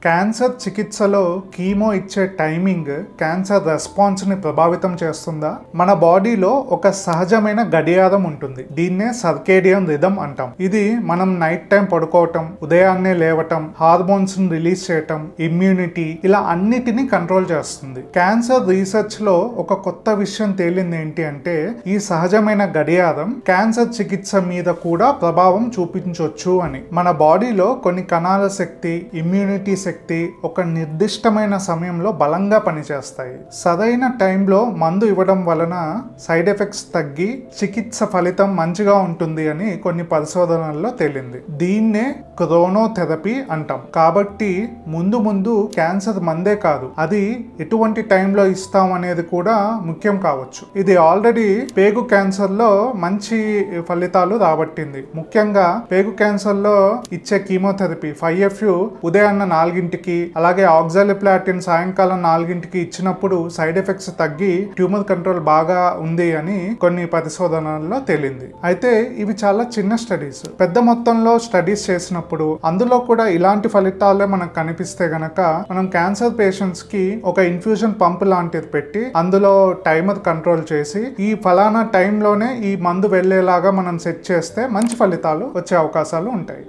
Cancer చికిత్సలో chemo ఇచ్చే timing cancer response ని ప్రభావితం చేస్తుందా? మన బాడీలో ఒక సహజమైన గడియారం ఉంటుంది. దీన్నే సర్కేడియన్ రిథమ్ అంటాం. ఇది మనం నైట్ టైం పడుకోవటం, ఉదయాన్నే లేవటం, హార్మోన్స్ ని రిలీజ్ చేయటం, ఇమ్యూనిటీ ఇలా అన్నిటినీ కంట్రోల్ చేస్తుంది. క్యాన్సర్ రీసెర్చ్ లో ఒక కొత్త విషయం తేలింది ఏంటి అంటే ఈ సహజమైన గడియారం క్యాన్సర్ చికిత్స మీద కూడా ప్రభావం చూపించవచ్చు అని. మన బాడీలో కొన్ని కణాల శక్తి, ఇమ్యూనిటీ శక్తి ఒక నిర్దిష్టమైన సమయంలో బలంగా పనిచేస్తాయి. సరైన టైంలో మందు ఇవ్వడం వలన సైడ్ ఎఫెక్ట్స్ తగ్గి చికిత్స ఫలితం మంచిగా ఉంటుంది అని కొన్ని పరిశోధనల్లో తేలింది. దీన్నే క్రోనోథెరపీ అంటాం. కాబట్టి ముందు ముందు క్యాన్సర్ మందే కాదు, అది ఎటువంటి టైంలో ఇస్తాం అనేది కూడా ముఖ్యం కావచ్చు. ఇది ఆల్రెడీ పేగు క్యాన్సర్ లో మంచి ఫలితాలు రాబట్టింది. ముఖ్యంగా పేగు క్యాన్సర్ లో ఇచ్చే కీమోథెరపీ 5FU ఉదయాన్న 4కి అలాగే ఆక్సాలిప్లాటిన్ సాయంకాలం 4కి ఇచ్చినప్పుడు సైడ్ ఎఫెక్ట్స్ తగ్గి ట్యూమర్ కంట్రోల్ బాగా ఉంది అని కొన్ని పరిశోధనల్లో తేలింది. అయితే ఇవి చాలా చిన్న స్టడీస్. పెద్ద మొత్తంలో స్టడీస్ చేసినప్పుడు అందులో కూడా ఇలాంటి ఫలితాలే మనకు కనిపిస్తే గనక మనం క్యాన్సర్ పేషెంట్స్ కి ఒక ఇన్ఫ్యూజన్ పంప్ లాంటిది పెట్టి అందులో టైమర్ కంట్రోల్ చేసి ఈ ఫలానా టైంలోనే ఈ మందు వెళ్లేలాగా మనం సెట్ చేస్తే మంచి ఫలితాలు వచ్చే అవకాశాలు ఉంటాయి.